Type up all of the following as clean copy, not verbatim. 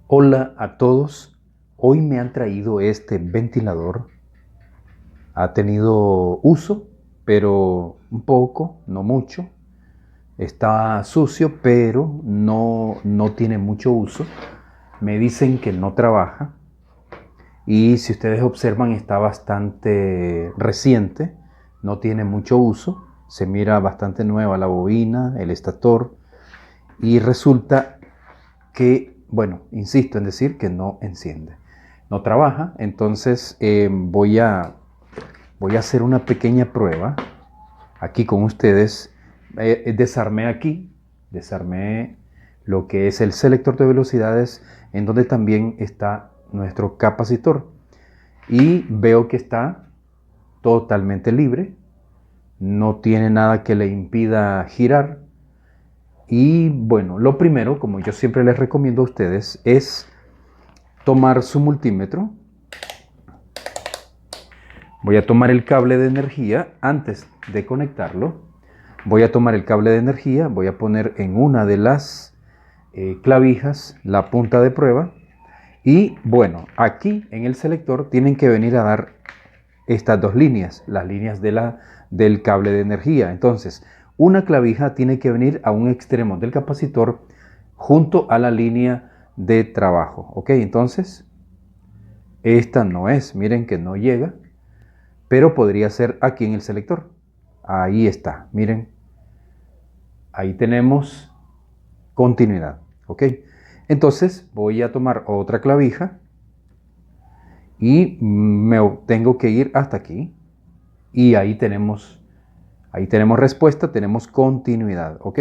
Hola a todos, hoy me han traído este ventilador. Ha tenido uso, pero un poco, no mucho. Está sucio, pero no tiene mucho uso. Me dicen que no trabaja y si ustedes observan está bastante reciente, no tiene mucho uso. Se mira bastante nueva la bobina, el estator y resulta que, bueno, insisto en decir que no enciende, no trabaja. Entonces voy a hacer una pequeña prueba aquí con ustedes. Desarmé lo que es el selector de velocidades, en donde también está nuestro capacitor, y veo que está totalmente libre, no tiene nada que le impida girar. Y bueno, lo primero, como yo siempre les recomiendo a ustedes, es tomar su multímetro. Voy a tomar el cable de energía antes de conectarlo. Voy a tomar el cable de energía, voy a poner en una de las clavijas la punta de prueba. Y bueno, aquí en el selector tienen que venir a dar estas dos líneas, las líneas del cable de energía. Entonces, una clavija tiene que venir a un extremo del capacitor junto a la línea de trabajo. Ok, entonces esta no es, miren que no llega, pero podría ser aquí en el selector. Ahí está, miren, ahí tenemos continuidad. Ok, entonces voy a tomar otra clavija y me tengo que ir hasta aquí, y ahí tenemos respuesta, tenemos continuidad. Ok,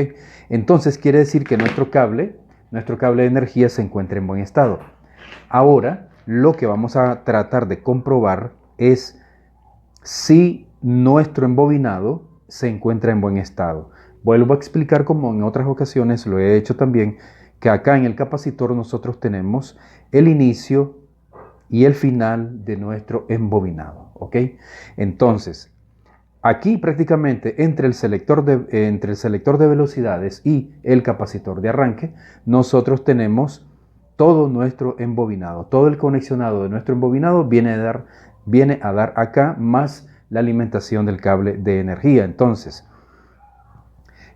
entonces quiere decir que nuestro cable de energía se encuentra en buen estado. Ahora lo que vamos a tratar de comprobar es si nuestro embobinado se encuentra en buen estado. Vuelvo a explicar, como en otras ocasiones lo he hecho también, que acá en el capacitor nosotros tenemos el inicio y el final de nuestro embobinado. ¿Ok? Entonces, aquí prácticamente entre el selector de velocidades y el capacitor de arranque, nosotros tenemos todo nuestro embobinado. Todo el conexionado de nuestro embobinado viene a dar acá, más la alimentación del cable de energía. Entonces,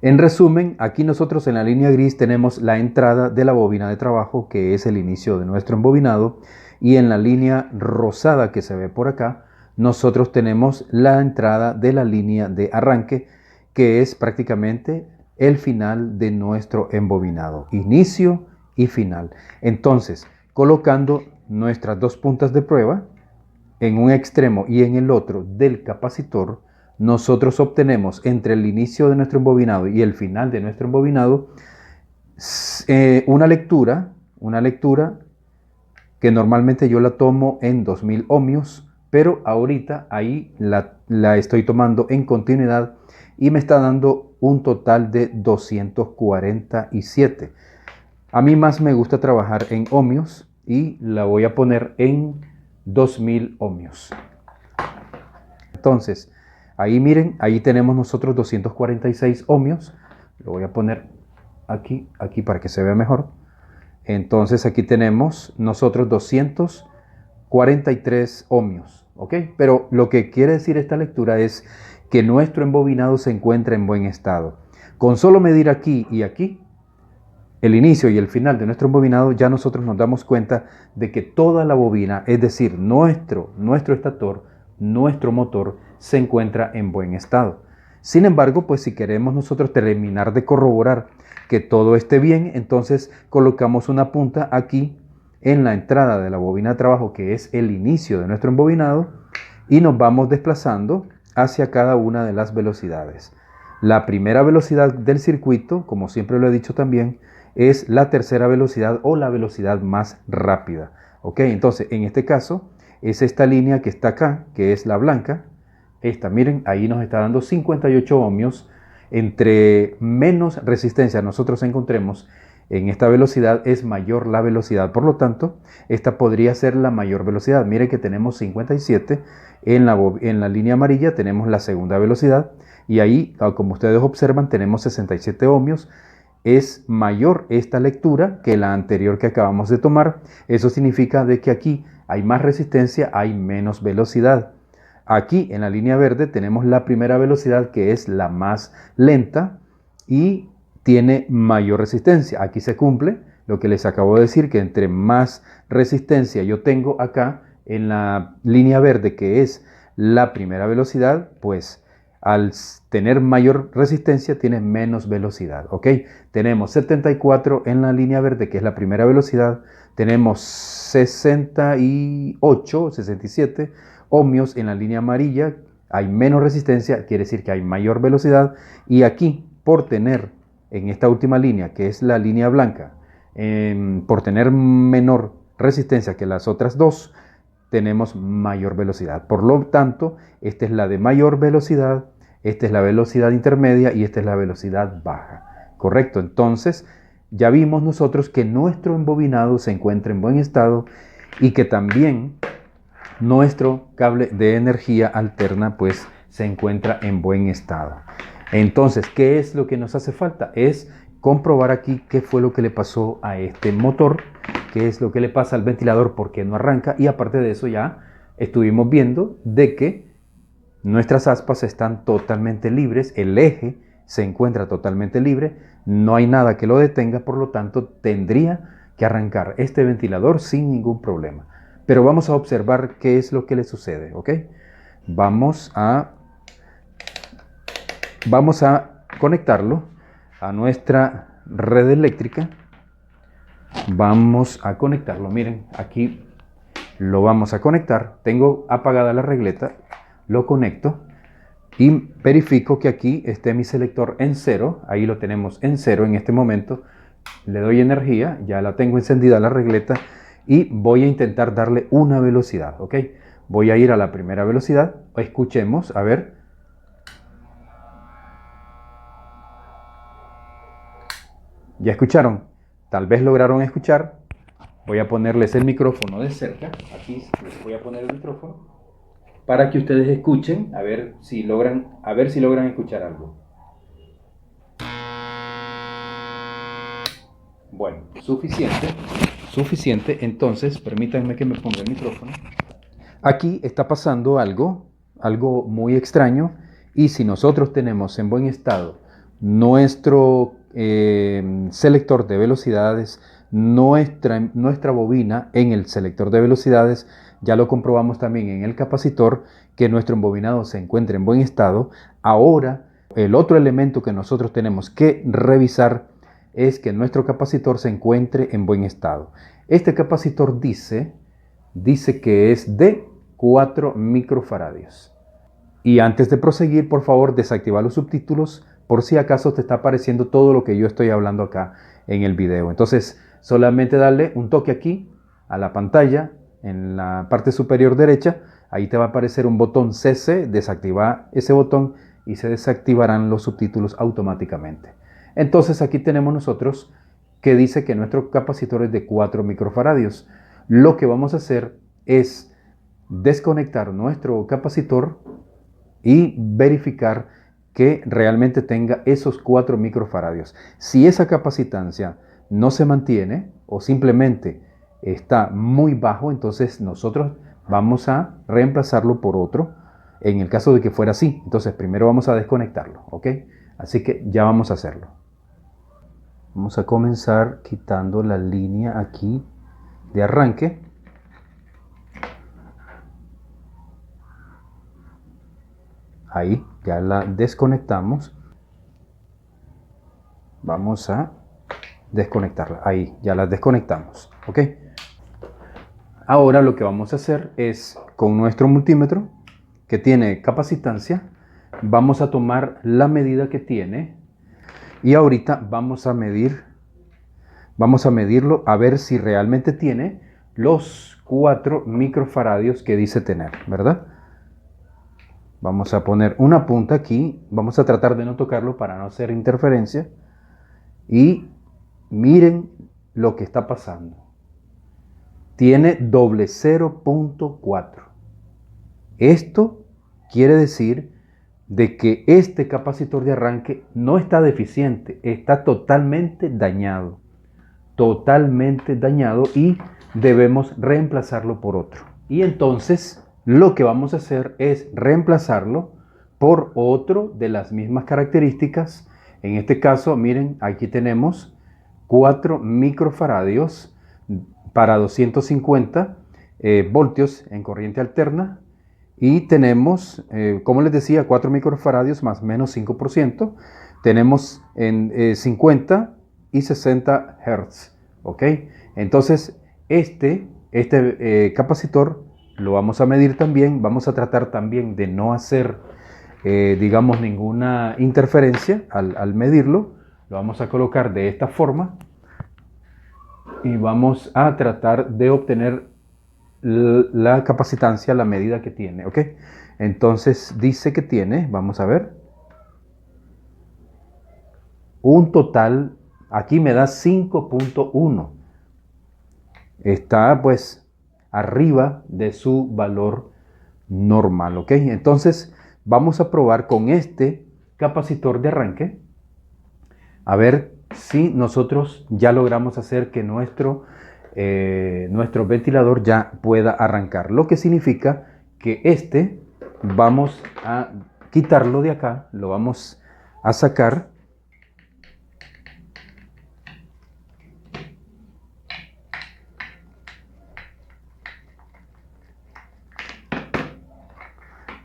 en resumen, aquí nosotros en la línea gris tenemos la entrada de la bobina de trabajo, que es el inicio de nuestro embobinado, y en la línea rosada que se ve por acá, nosotros tenemos la entrada de la línea de arranque, que es prácticamente el final de nuestro embobinado, inicio y final. Entonces, colocando nuestras dos puntas de prueba en un extremo y en el otro del capacitor, nosotros obtenemos entre el inicio de nuestro embobinado y el final de nuestro embobinado una lectura que normalmente yo la tomo en 2000 ohmios, pero ahorita ahí la estoy tomando en continuidad y me está dando un total de 247. A mí más me gusta trabajar en ohmios y la voy a poner en 2000 ohmios. Entonces, ahí miren, ahí tenemos nosotros 246 ohmios. Lo voy a poner aquí para que se vea mejor. Entonces aquí tenemos nosotros 243 ohmios, ¿ok? Pero lo que quiere decir esta lectura es que nuestro embobinado se encuentra en buen estado. Con solo medir aquí y aquí, el inicio y el final de nuestro embobinado, ya nosotros nos damos cuenta de que toda la bobina, es decir, nuestro estator, nuestro motor, se encuentra en buen estado. Sin embargo, pues si queremos nosotros terminar de corroborar que todo esté bien, entonces colocamos una punta aquí en la entrada de la bobina de trabajo, que es el inicio de nuestro embobinado, y nos vamos desplazando hacia cada una de las velocidades. La primera velocidad del circuito, como siempre lo he dicho también, es la tercera velocidad o la velocidad más rápida. ¿Ok? Entonces, en este caso, es esta línea que está acá, que es la blanca. Esta, miren, ahí nos está dando 58 ohmios. Entre menos resistencia nosotros encontremos en esta velocidad, es mayor la velocidad. Por lo tanto, esta podría ser la mayor velocidad. Miren que tenemos 57 en la línea amarilla, tenemos la segunda velocidad. Y ahí, como ustedes observan, tenemos 67 ohmios. es mayor esta lectura que la anterior que acabamos de tomar. Eso significa de que aquí hay más resistencia, hay menos velocidad. Aquí en la línea verde tenemos la primera velocidad, que es la más lenta y tiene mayor resistencia. Aquí se cumple lo que les acabo de decir, que entre más resistencia yo tengo acá en la línea verde, que es la primera velocidad, pues al tener mayor resistencia tiene menos velocidad, ¿ok? Tenemos 74 en la línea verde, que es la primera velocidad. Tenemos 68, 67 ohmios en la línea amarilla. Hay menos resistencia, quiere decir que hay mayor velocidad. Y aquí, por tener en esta última línea, que es la línea blanca, por tener menor resistencia que las otras dos, tenemos mayor velocidad. Por lo tanto, esta es la de mayor velocidad, esta es la velocidad intermedia y esta es la velocidad baja. ¿Correcto? Entonces, ya vimos nosotros que nuestro embobinado se encuentra en buen estado y que también nuestro cable de energía alterna pues se encuentra en buen estado. Entonces, ¿qué es lo que nos hace falta? Es comprobar aquí qué fue lo que le pasó a este motor, qué es lo que le pasa al ventilador, por qué no arranca. Y aparte de eso ya estuvimos viendo de que nuestras aspas están totalmente libres, el eje se encuentra totalmente libre, no hay nada que lo detenga, por lo tanto tendría que arrancar este ventilador sin ningún problema. Pero vamos a observar qué es lo que le sucede, ¿ok? Vamos a conectarlo a nuestra red eléctrica. Vamos a conectarlo, miren, aquí lo vamos a conectar. Tengo apagada la regleta, lo conecto y verifico que aquí esté mi selector en 0. Ahí lo tenemos en 0 en este momento. Le doy energía, ya la tengo encendida la regleta y voy a intentar darle una velocidad, ¿ok? Voy a ir a la primera velocidad. Escuchemos, a ver. ¿Ya escucharon? Tal vez lograron escuchar. Voy a ponerles el micrófono de cerca. Aquí les voy a poner el micrófono para que ustedes escuchen, a ver si logran escuchar algo. Bueno, suficiente. Entonces, permítanme que me ponga el micrófono. Aquí está pasando algo muy extraño, y si nosotros tenemos en buen estado nuestro selector de velocidades, nuestra bobina en el selector de velocidades, ya lo comprobamos también en el capacitor, que nuestro embobinado se encuentra en buen estado. Ahora, el otro elemento que nosotros tenemos que revisar es que nuestro capacitor se encuentre en buen estado. Este capacitor dice que es de 4 microfaradios. Y antes de proseguir, por favor, desactiva los subtítulos por si acaso te está apareciendo todo lo que yo estoy hablando acá en el video. Entonces, solamente darle un toque aquí a la pantalla, en la parte superior derecha. Ahí te va a aparecer un botón CC, desactiva ese botón y se desactivarán los subtítulos automáticamente. Entonces, aquí tenemos nosotros que dice que nuestro capacitor es de 4 microfaradios. Lo que vamos a hacer es desconectar nuestro capacitor y verificar que realmente tenga esos 4 microfaradios. Si esa capacitancia no se mantiene o simplemente está muy bajo, entonces nosotros vamos a reemplazarlo por otro, en el caso de que fuera así. Entonces primero vamos a desconectarlo, ¿ok? Así que ya vamos a hacerlo. Vamos a comenzar quitando la línea aquí de arranque. Ahí ya la desconectamos. Vamos a desconectarla. Ahí ya la desconectamos, ¿ok? Ahora lo que vamos a hacer es, con nuestro multímetro que tiene capacitancia, vamos a tomar la medida que tiene y ahorita vamos a medirlo a ver si realmente tiene los 4 microfaradios que dice tener, ¿verdad? Vamos a poner una punta aquí, vamos a tratar de no tocarlo para no hacer interferencia, y miren lo que está pasando. Tiene doble 0.4. Esto quiere decir de que este capacitor de arranque no está deficiente, está totalmente dañado y debemos reemplazarlo por otro. Y entonces lo que vamos a hacer es reemplazarlo por otro de las mismas características. En este caso, miren, aquí tenemos 4 microfaradios para 250 voltios en corriente alterna. Y tenemos, como les decía, 4 microfaradios más menos 5%. Tenemos en 50 y 60 Hz. ¿Ok? Entonces, este capacitor lo vamos a medir también. Vamos a tratar también de no hacer, digamos, ninguna interferencia al medirlo. Lo vamos a colocar de esta forma. Y vamos a tratar de obtener la capacitancia, la medida que tiene, ¿ok? Entonces dice que tiene, vamos a ver, un total, aquí me da 5.1. Está pues arriba de su valor normal, ¿ok? Entonces vamos a probar con este capacitor de arranque, a ver si nosotros ya logramos hacer que nuestro ventilador ya pueda arrancar. Lo que significa que vamos a quitarlo de acá, lo vamos a sacar.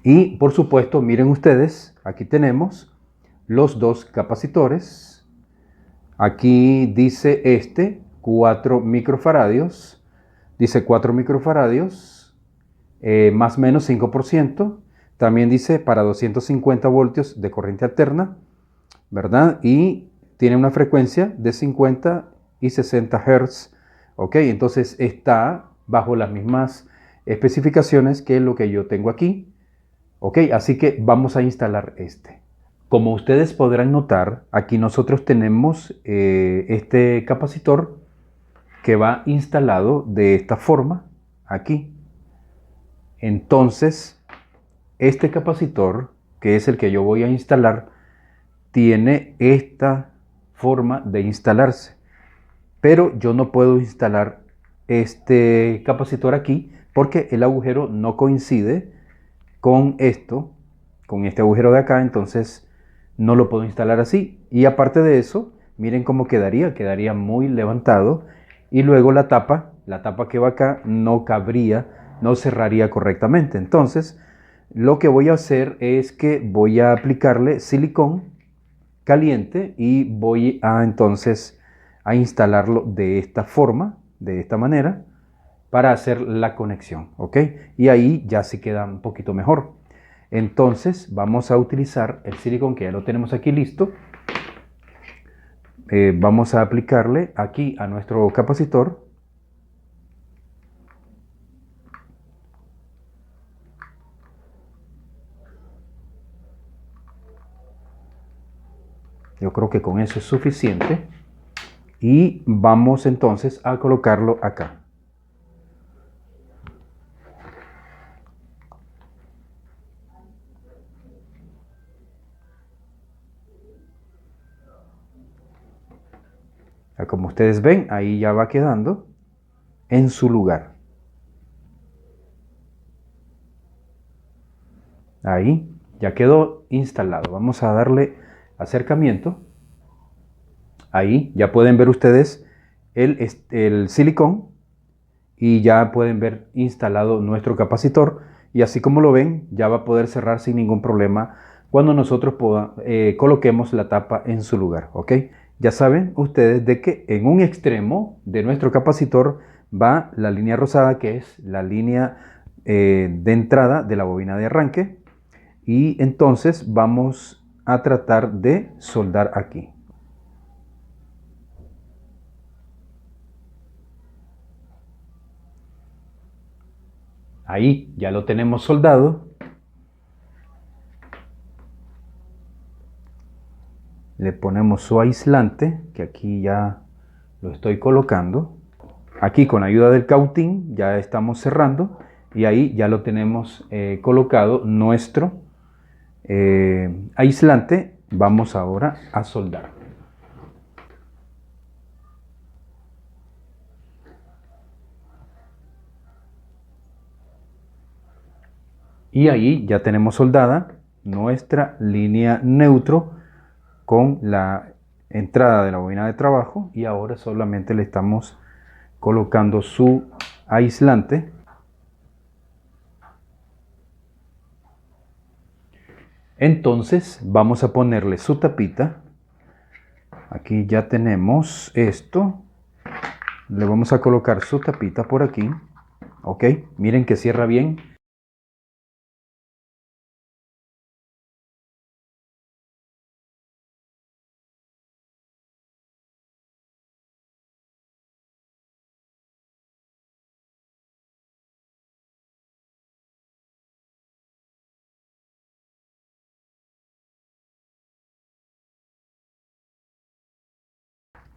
Y por supuesto, miren ustedes, aquí tenemos los dos capacitores. Aquí dice 4 microfaradios. Dice 4 microfaradios, más o menos 5%. También dice para 250 voltios de corriente alterna, ¿verdad? Y tiene una frecuencia de 50 y 60 Hz. ¿Ok? Entonces está bajo las mismas especificaciones que lo que yo tengo aquí. ¿Ok? Así que vamos a instalar este. Como ustedes podrán notar, aquí nosotros tenemos este capacitor que va instalado de esta forma, aquí. Entonces, este capacitor, que es el que yo voy a instalar, tiene esta forma de instalarse. Pero yo no puedo instalar este capacitor aquí porque el agujero no coincide con esto, con este agujero de acá, entonces no lo puedo instalar así. Y aparte de eso, miren cómo quedaría muy levantado. Y luego la tapa que va acá no cabría, no cerraría correctamente. Entonces, lo que voy a hacer es que voy a aplicarle silicón caliente y voy a entonces a instalarlo de esta forma, de esta manera, para hacer la conexión, ¿ok? Y ahí ya se queda un poquito mejor. Entonces vamos a utilizar el silicón que ya lo tenemos aquí listo. Vamos a aplicarle aquí a nuestro capacitor. Yo creo que con eso es suficiente. Y vamos entonces a colocarlo acá. Como ustedes ven, ahí ya va quedando en su lugar. Ahí ya quedó instalado. Vamos a darle acercamiento. Ahí ya pueden ver ustedes el silicón y ya pueden ver instalado nuestro capacitor. Y así como lo ven, ya va a poder cerrar sin ningún problema cuando nosotros coloquemos la tapa en su lugar. ¿Ok? Ya saben ustedes de que en un extremo de nuestro capacitor va la línea rosada, que es la línea de entrada de la bobina de arranque. Y entonces vamos a tratar de soldar aquí. Ahí ya lo tenemos soldado. Le ponemos su aislante, que aquí ya lo estoy colocando. Aquí con la ayuda del cautín ya estamos cerrando y ahí ya lo tenemos colocado nuestro aislante, vamos ahora a soldar. Y ahí ya tenemos soldada nuestra línea neutro con la entrada de la bobina de trabajo, y ahora solamente le estamos colocando su aislante. Entonces vamos a ponerle su tapita. Aquí ya tenemos esto. Le vamos a colocar su tapita por aquí. Ok, miren que cierra bien.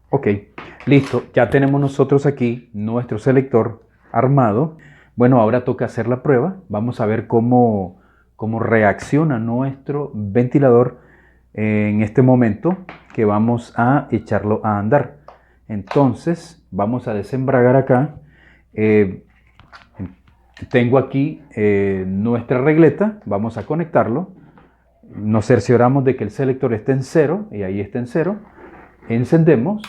Ok, listo. Ya tenemos nosotros aquí nuestro selector armado. Bueno, ahora toca hacer la prueba. Vamos a ver cómo reacciona nuestro ventilador en este momento que vamos a echarlo a andar. Entonces, vamos a desembragar acá. Tengo aquí nuestra regleta. Vamos a conectarlo. Nos cercioramos de que el selector esté en cero, y ahí está en cero. Encendemos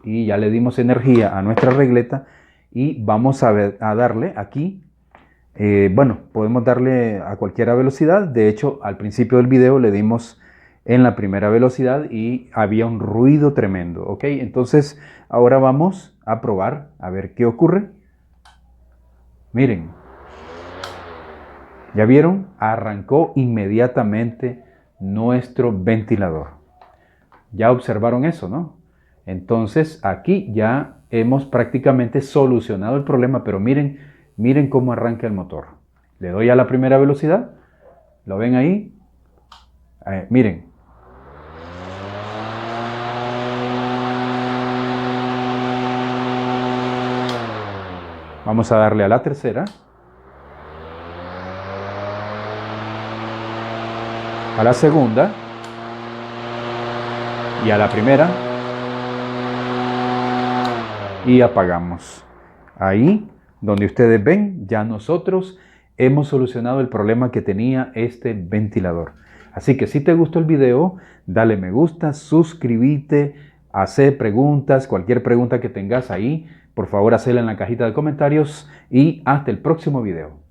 y ya le dimos energía a nuestra regleta, y vamos a darle aquí. Bueno, podemos darle a cualquier velocidad. De hecho, al principio del video le dimos en la primera velocidad y había un ruido tremendo. Ok, entonces ahora vamos a probar a ver qué ocurre. Miren, ¿ya vieron? Arrancó inmediatamente nuestro ventilador. Ya observaron eso, ¿no? Entonces aquí ya hemos prácticamente solucionado el problema, pero miren, miren cómo arranca el motor. Le doy a la primera velocidad, ¿lo ven ahí? Miren. Vamos a darle a la tercera. A la segunda. Y a la primera. Y apagamos. Ahí donde ustedes ven, ya nosotros hemos solucionado el problema que tenía este ventilador. Así que si te gustó el video, dale me gusta, suscríbete, hace preguntas, cualquier pregunta que tengas ahí, por favor hacela en la cajita de comentarios, y hasta el próximo video.